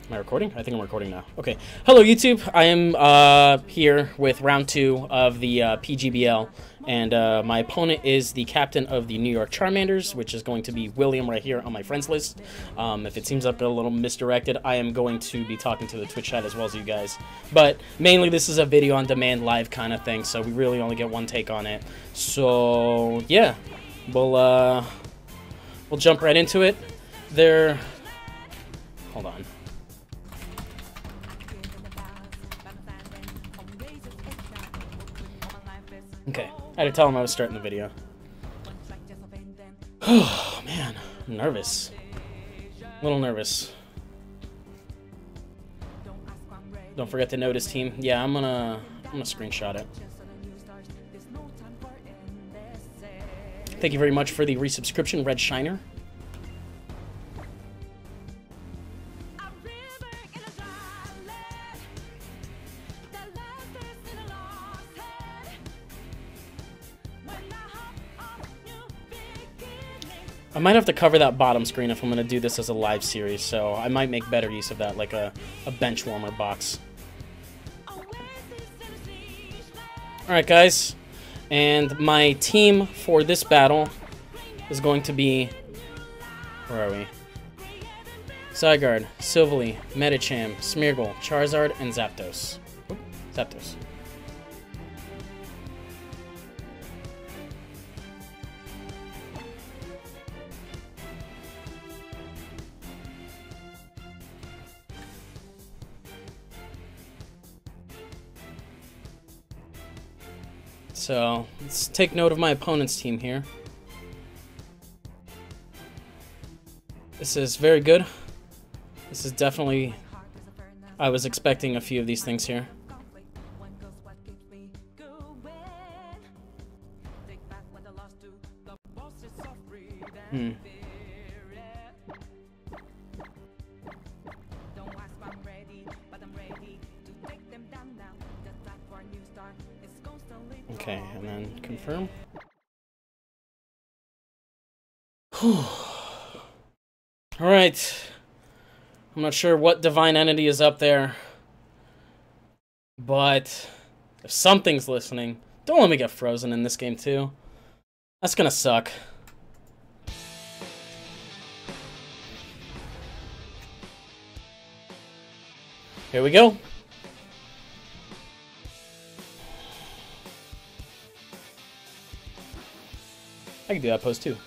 Am I recording? I think I'm recording now. Okay. Hello, YouTube. I am here with round 2 of the PGBL, and my opponent is the captain of the New York Charmanders, which is going to be William right here on my friends list. If it seems like a little misdirected, I am going to be talking to the Twitch chat as well as you guys. But mainly this is a video on demand live kind of thing, so we really only get one take on it. So, yeah. We'll jump right into it. Hold on. Okay, I had to tell him I was starting the video. Oh, man, I'm nervous. A little nervous. Don't forget to notice, team. Yeah, I'm gonna screenshot it. Thank you very much for the resubscription, Red Shiner. I might have to cover that bottom screen if I'm going to do this as a live series, so I might make better use of that, like a bench warmer box. Alright, guys. And my team for this battle is going to be... Where are we? Zygarde, Silvally, Medicham, Smeargle, Charizard, and Zapdos. Oop, Zapdos. So, let's take note of my opponent's team here. This is very good. This is definitely... I was expecting a few of these things here. Okay, and then confirm. Alright. I'm not sure what divine entity is up there, but if something's listening, don't let me get frozen in this game too. That's gonna suck. Here we go. I can do that pose too.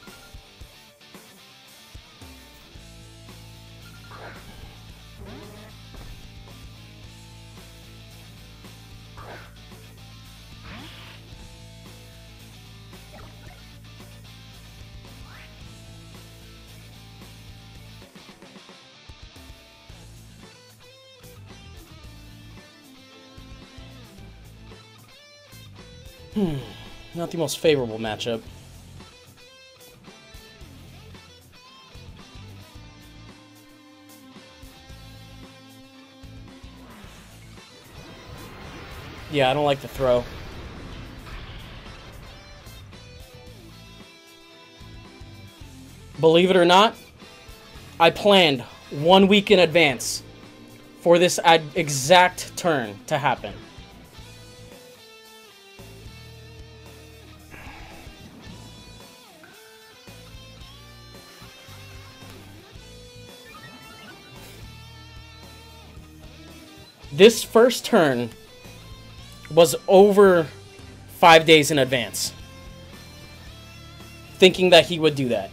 Not the most favorable matchup. Yeah, I don't like the throw. Believe it or not, I planned 1 week in advance for this exact turn to happen. This first turn was over 5 days in advance, thinking that he would do that.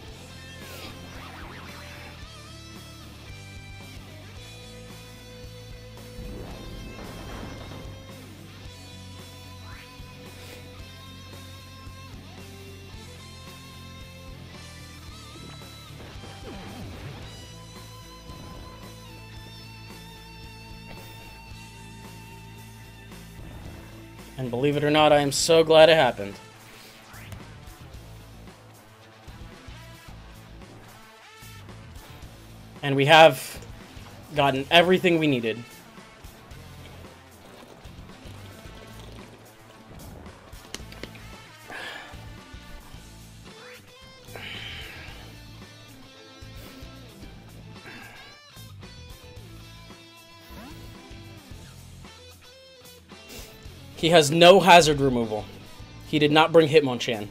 And believe it or not, I am so glad it happened. And we have gotten everything we needed. He has no hazard removal. He did not bring Hitmonchan.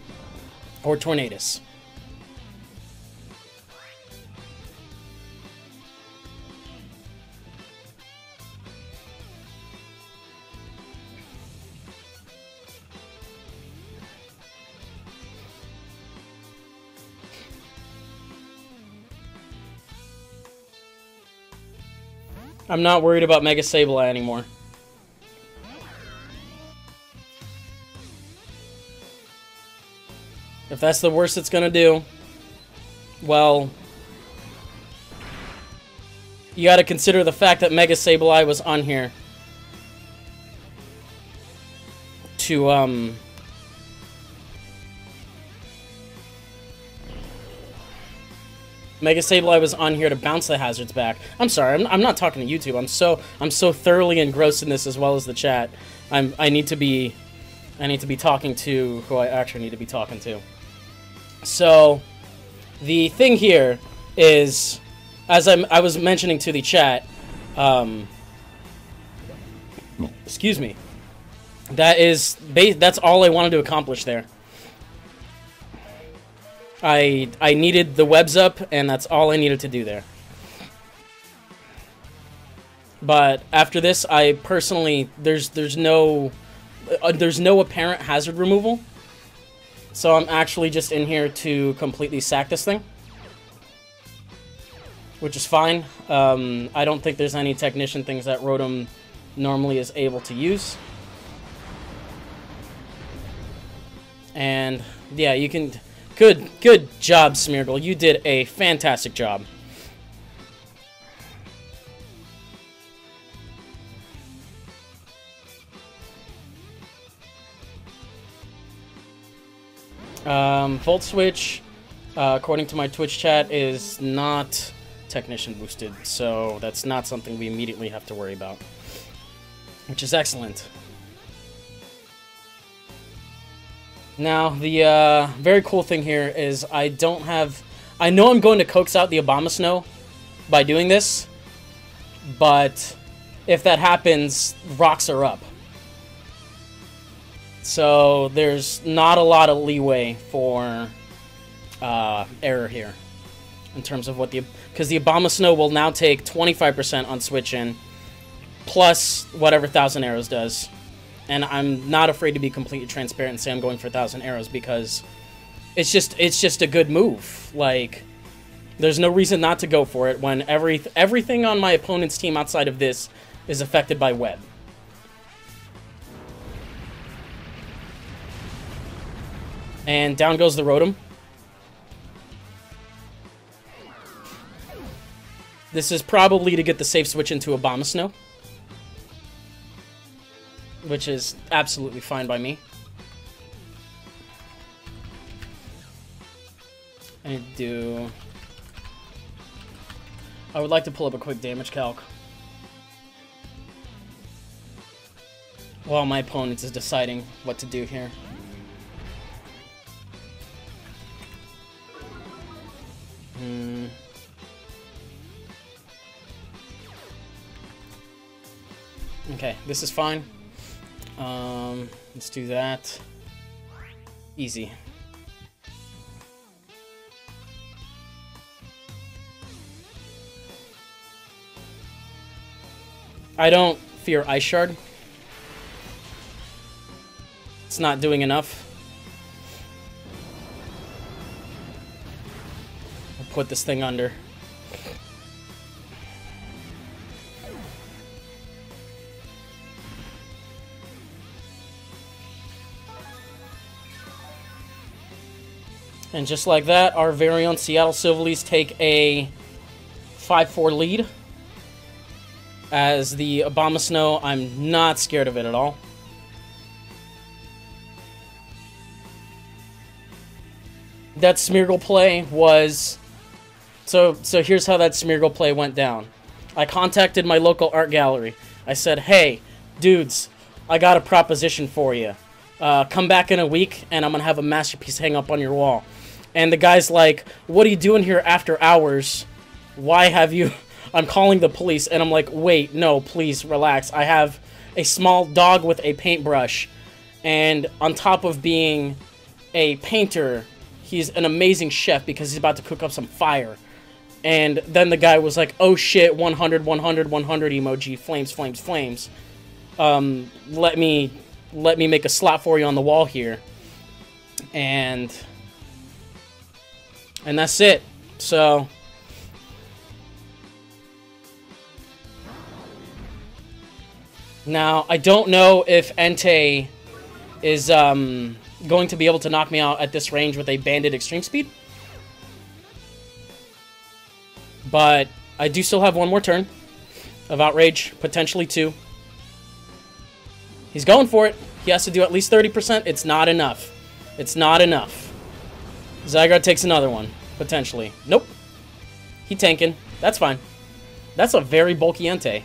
Or Tornadus. I'm not worried about Mega Sableye anymore. If that's the worst it's gonna do, well, you gotta consider the fact that Mega Sableye was on here to, Mega Sableye was on here to bounce the hazards back. I'm sorry, I'm not talking to YouTube. I'm so thoroughly engrossed in this as well as the chat. I need to be talking to who I actually need to be talking to. So, the thing here is, as I was mentioning to the chat, excuse me, that's all I wanted to accomplish there. I needed the webs up, and that's all I needed to do there. But after this, I personally, there's no apparent hazard removal. So I'm actually just in here to completely sack this thing. Which is fine. I don't think there's any technician things that Rotom normally is able to use. And yeah, you can... Good job, Smeargle. You did a fantastic job. Volt Switch, according to my Twitch chat, is not technician boosted, so that's not something we immediately have to worry about, which is excellent. Now, the very cool thing here is I know I'm going to coax out the Abomasnow by doing this, but if that happens, rocks are up. So there's not a lot of leeway for error here in terms of what because the Abomasnow will now take 25% on switch in plus whatever 1,000 Arrows does. And I'm not afraid to be completely transparent and say I'm going for 1,000 Arrows because it's just a good move. Like, there's no reason not to go for it when everything on my opponent's team outside of this is affected by web. And down goes the Rotom. This is probably to get the safe switch into Abomasnow, which is absolutely fine by me. I would like to pull up a quick damage calc while my opponent is deciding what to do here. Okay, this is fine. Let's do that. Easy. I don't fear Ice Shard. It's not doing enough. I'll put this thing under. And just like that, our very own Seattle Silverleaves take a 5-4 lead. As the Abomasnow, I'm not scared of it at all. That Smeargle play was... So here's how that Smeargle play went down. I contacted my local art gallery. I said, hey, dudes, I got a proposition for you. Come back in a week, and I'm going to have a masterpiece hang up on your wall. And the guy's like, what are you doing here after hours? Why have you... I'm calling the police. And I'm like, wait, no, please, relax. I have a small dog with a paintbrush. And on top of being a painter, he's an amazing chef because he's about to cook up some fire. And then the guy was like, oh shit, 100, 100, 100 emoji, flames, flames, flames. Let me make a slot for you on the wall here. And that's it. So now I don't know if Entei is going to be able to knock me out at this range with a banded extreme speed. But I do still have one more turn of outrage, potentially two. He's going for it. He has to do at least 30%. It's not enough. It's not enough. Zygarde takes another one, potentially. Nope. He tanking. That's fine. That's a very bulky Entei.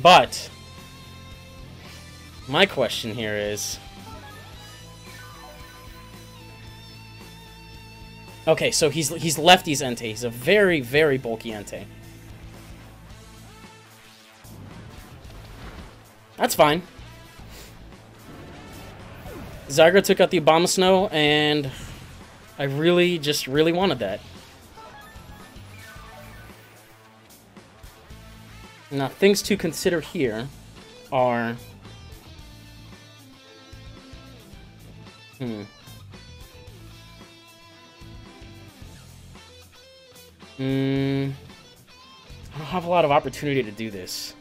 But my question here is, okay, so he's lefty's Entei. He's a very, very bulky Entei. That's fine. Zygarde took out the Abomasnow, and I really wanted that. Now, things to consider here are... I don't have a lot of opportunity to do this.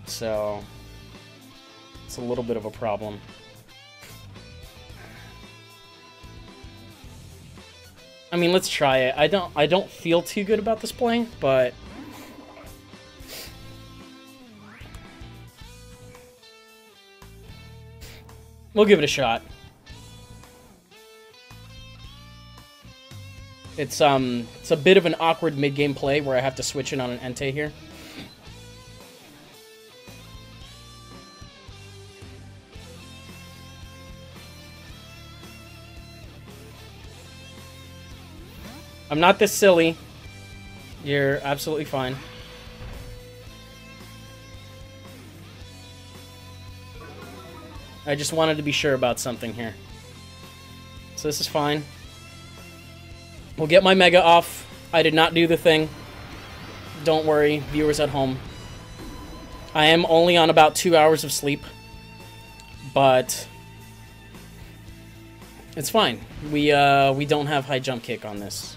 So, it's a little bit of a problem. I mean, let's try it. I don't feel too good about this play, but we'll give it a shot. It's a bit of an awkward mid-game play where I have to switch in on an Entei here. I'm not this silly. You're absolutely fine. I just wanted to be sure about something here. So this is fine. We'll get my Mega off. I did not do the thing. Don't worry, viewers at home. I am only on about 2 hours of sleep. But it's fine. We don't have high jump kick on this.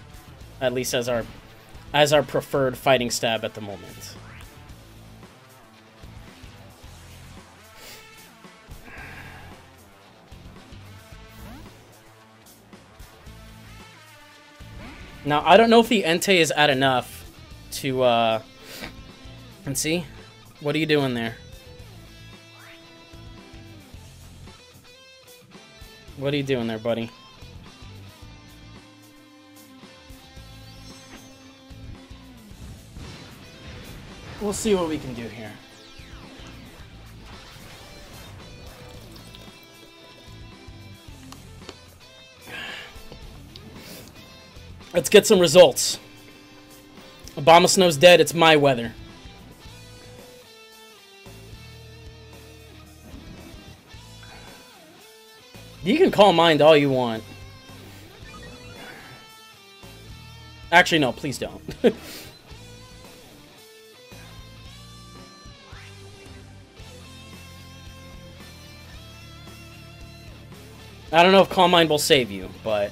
At least as our preferred fighting stab at the moment. Now, I don't know if the Entei is at enough to, and see? What are you doing there? What are you doing there, buddy? We'll see what we can do here. Let's get some results. Abomasnow's dead. It's my weather. You can call mind all you want. Actually, no, please don't. I don't know if Calm Mind will save you, but...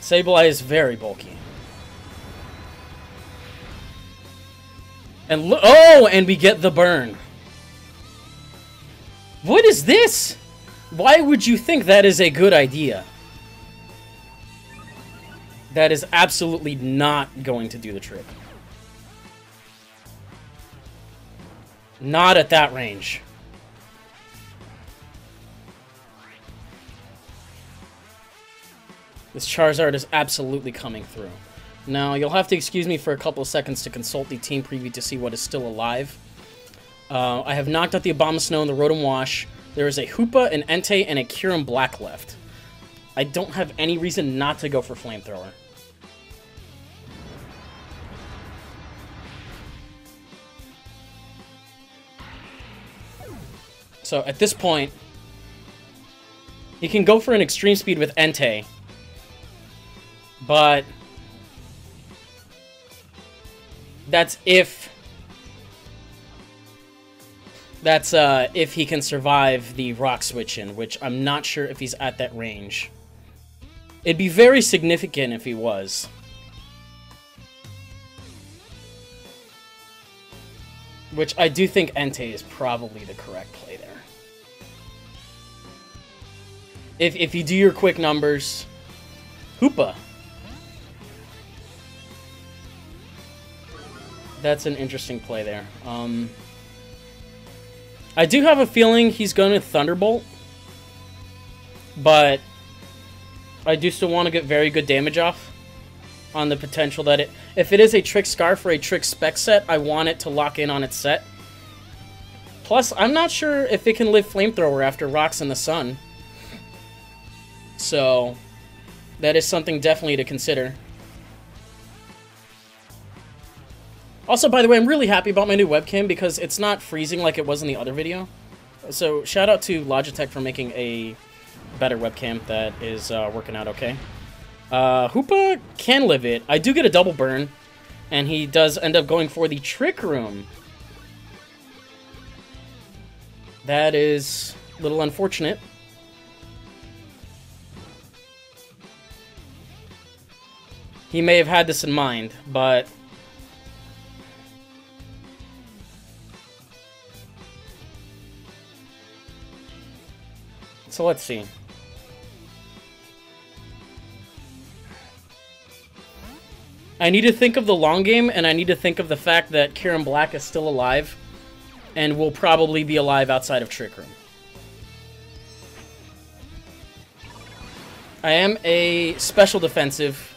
Sableye is very bulky. And oh, and we get the burn. What is this? Why would you think that is a good idea? That is absolutely not going to do the trick. Not at that range. This Charizard is absolutely coming through. Now, you'll have to excuse me for a couple of seconds to consult the team preview to see what is still alive. I have knocked out the Abomasnow and the Rotom Wash. There is a Hoopa, an Entei, and a Kyurem Black left. I don't have any reason not to go for Flamethrower. So at this point, he can go for an Extreme Speed with Entei. But that's if he can survive the Rock Switch in, which I'm not sure if he's at that range. It'd be very significant if he was. Which I do think Entei is probably the correct play there. If you do your quick numbers, Hoopa. That's an interesting play there. I do have a feeling he's going to Thunderbolt, but I do still want to get very good damage off on the potential that if it is a Trick Scarf or a Trick Spec set, I want it to lock in on its set. Plus, I'm not sure if it can live Flamethrower after Rocks in the Sun. So, that is something definitely to consider. Also, by the way, I'm really happy about my new webcam because it's not freezing like it was in the other video. So, shout out to Logitech for making a better webcam that is working out okay. Hoopa can live it. I do get a double burn, and he does end up going for the Trick Room. That is a little unfortunate. He may have had this in mind, but so let's see. I need to think of the long game, and I need to think of the fact that Kyurem Black is still alive, and will probably be alive outside of Trick Room. I am a special defensive.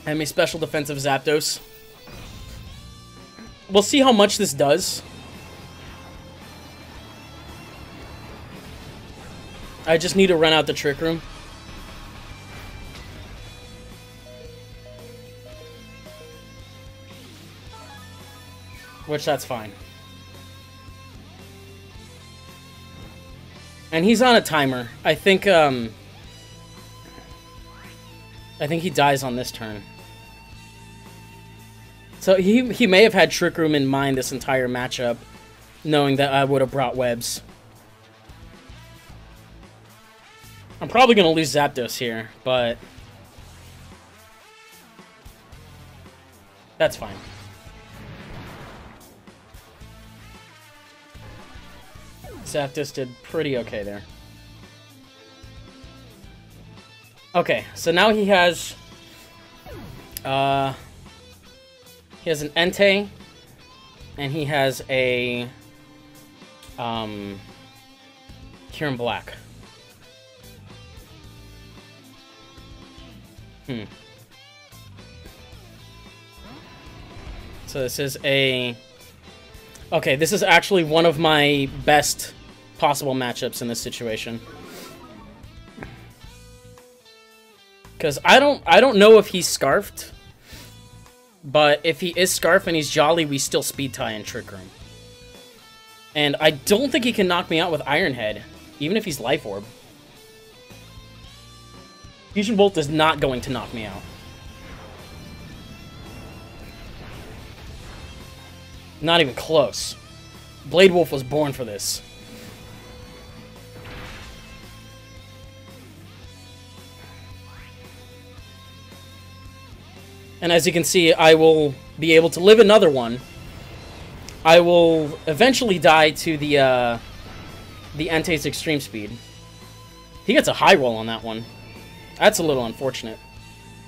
I'm a special defensive Zapdos. We'll see how much this does. I just need to run out the Trick Room. Which, that's fine. And he's on a timer. I think he dies on this turn. So he may have had Trick Room in mind this entire matchup, knowing that I would have brought webs. I'm probably going to lose Zapdos here, but that's fine. Zapdos did pretty okay there. Okay, so now he has an Entei, and he has a Kyurem Black. So this is a... Okay, this is actually one of my best possible matchups in this situation. Because I don't know if he's Scarfed, but if he is Scarf and he's Jolly, we still Speed Tie in Trick Room. And I don't think he can knock me out with Iron Head, even if he's Life Orb. Fusion Bolt is not going to knock me out. Not even close. Blade Wolf was born for this. And as you can see, I will be able to live another one. I will eventually die to the Entei's Extreme Speed. He gets a high roll on that one. That's a little unfortunate.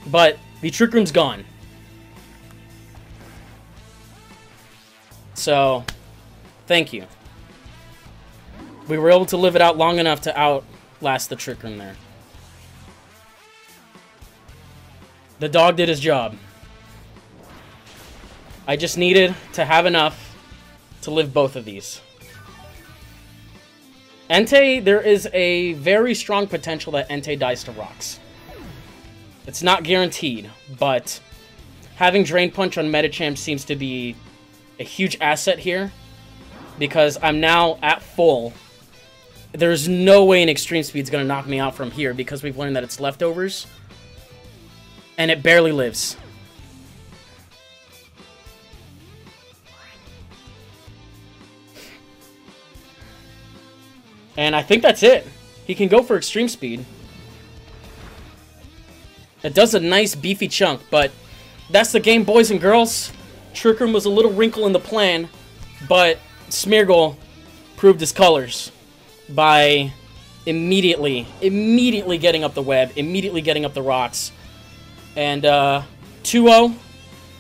But the Trick Room's gone. So, thank you. We were able to live it out long enough to outlast the Trick Room there. The dog did his job. I just needed to have enough to live both of these. Entei, there is a very strong potential that Entei dies to rocks. It's not guaranteed, but having Drain Punch on Medicham seems to be a huge asset here, because I'm now at full. There's no way an Extreme Speed's going to knock me out from here, because we've learned that it's leftovers, and it barely lives. And I think that's it. He can go for Extreme Speed. It does a nice beefy chunk, but that's the game, boys and girls. Trick Room was a little wrinkle in the plan, but Smeargle proved his colors by immediately getting up the web, immediately getting up the rocks. And 2-0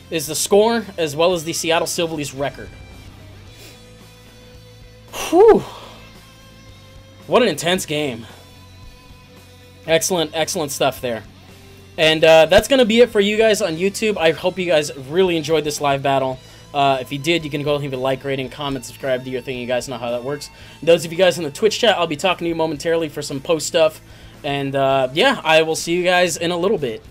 is the score, as well as the Seattle Silverleafs record. Whew. What an intense game. Excellent, excellent stuff there. And that's going to be it for you guys on YouTube. I hope you guys really enjoyed this live battle. If you did, you can go leave a like, rating, comment, subscribe, do your thing. You guys know how that works. Those of you guys in the Twitch chat, I'll be talking to you momentarily for some post stuff. And yeah, I will see you guys in a little bit.